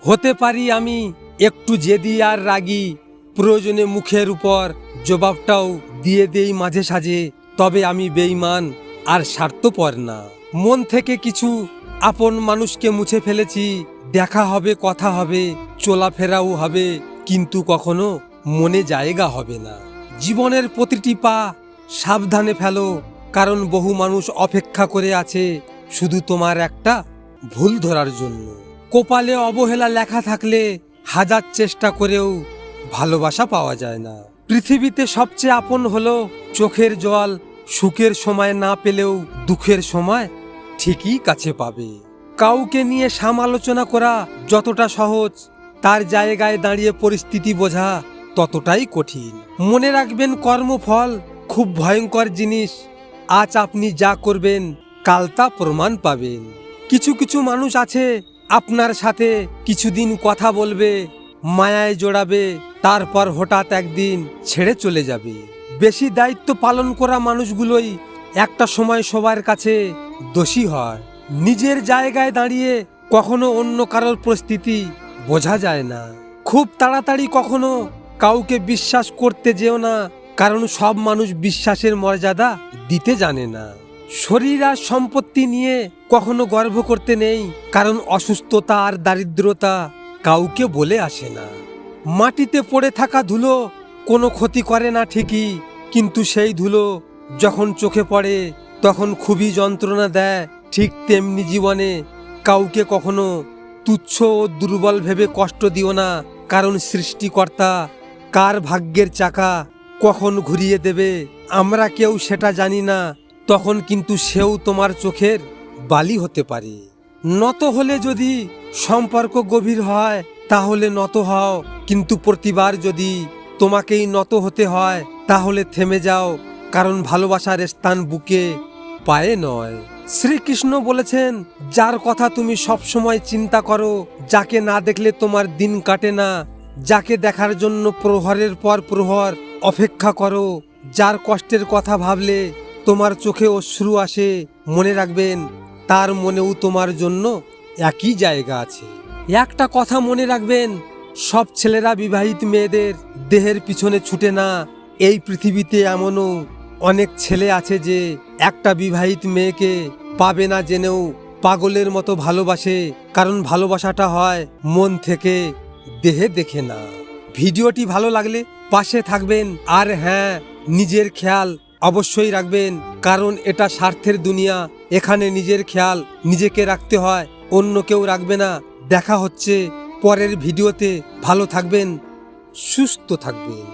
হতে পারি আমি একটু জেদি আর রাগী, প্রয়োজনে মুখের উপর জবাবটাও দিয়ে দেই মাঝে সাঝে, তবে আমি বেঈমান আর স্বার্থপর না। মন থেকে কিছু আপন মানুষকে মুছে ফেলেছি। দেখা হবে, কথা হবে, চলাফেরাও হবে, কিন্তু কখনো মনে জায়গা হবে না। জীবনের প্রতিটি পা সাবধানে ফেলো, কারণ বহু মানুষ অপেক্ষা করে আছে শুধু তোমার একটা ভুল ধরার জন্য। কপালে অবহেলা লেখা থাকলে হাজার চেষ্টা করেও ভালোবাসা পাওয়া যায় না। পৃথিবীতে সবচেয়ে আপন হলো চোখের জল। সুখের সময় না পেলেও দুঃখের সময় ঠিকই কাছে পাবে। কাউকে নিয়ে সমালোচনা করা যতটা সহজ, তার জায়গায় দাঁড়িয়ে পরিস্থিতি বোঝা ততটাই কঠিন। মনে রাখবেন, কর্মফল খুব ভয়ঙ্কর জিনিস। আজ আপনি যা করবেন কাল তা প্রমাণ পাবেন। কিছু কিছু মানুষ আছে আপনার সাথে কিছুদিন কথা বলবে, মায়ায় জড়াবে, তারপর হঠাৎ একদিন ছেড়ে চলে যাবে। বেশি দায়িত্ব পালন করা মানুষগুলোই একটা সময় সবার কাছে দোষী হয়। নিজের জায়গায় দাঁড়িয়ে কখনো অন্য কারোর পরিস্থিতি বোঝা যায় না। খুব তাড়াতাড়ি কখনো কাউকে বিশ্বাস করতে যেও না, কারণ সব মানুষ বিশ্বাসের মর্যাদা দিতে জানে না। শরীর আর সম্পত্তি নিয়ে কখনো গর্ব করতে নেই, কারণ অসুস্থতা আর দারিদ্রতা কাউকে বলে আসে না। মাটিতে পড়ে থাকা ধুলো কোনো ক্ষতি করে না ঠিকই, কিন্তু সেই ধুলো যখন চোখে পড়ে তখন খুবই যন্ত্রণা দেয়। ঠিক তেমনি জীবনে কাউকে কখনো তুচ্ছ ও দুর্বল ভেবে কষ্ট দিও না, কারণ সৃষ্টিকর্তা কার ভাগ্যের চাকা কখন ঘুরিয়ে দেবে আমরা কেউ সেটা জানি না। তখন কিন্তু সেও তোমার চোখের বালি হতে পারে। নত হলে যদি সম্পর্ক গভীর হয় তাহলে নত হও, কিন্তু প্রতিবার যদি তোমাকেই নত হতে হয় তাহলে থেমে যাও, কারণ ভালোবাসার স্থান বুকে, পায়ে নয়। শ্রীকৃষ্ণ বলেছেন, যার কথা তুমি সবসময় চিন্তা করো, যাকে না দেখলে তোমার দিন কাটে না, যাকে দেখার জন্য প্রহরের পর প্রহর অপেক্ষা করো, যার কষ্টের কথা ভাবলে তোমার চোখে অশ্রু আসে, মনে রাখবেন তার মনেও তোমার জন্য একই জায়গা আছে। একটা কথা মনে রাখবেন, সব ছেলেরা বিবাহিত মেয়েদের দেহের পিছনে ছুটে না। এই পৃথিবীতে এমনও অনেক ছেলে আছে যে একটা বিবাহিত মেয়েকে পাবে না জেনেও পাগলের মতো ভালোবাসে, কারণ ভালোবাসাটা হয় মন থেকে, দেহে দেখে না। ভিডিওটি ভালো লাগলে পাশে থাকবেন, আর হ্যাঁ, নিজের খেয়াল অবশ্যই রাখবেন, কারণ এটা স্বার্থের দুনিয়া। এখানে নিজের খেয়াল নিজেকে রাখতে হয়, অন্য কেউ রাখবে না। দেখা হচ্ছে পরের ভিডিওতে। ভালো থাকবেন, সুস্থ থাকবেন।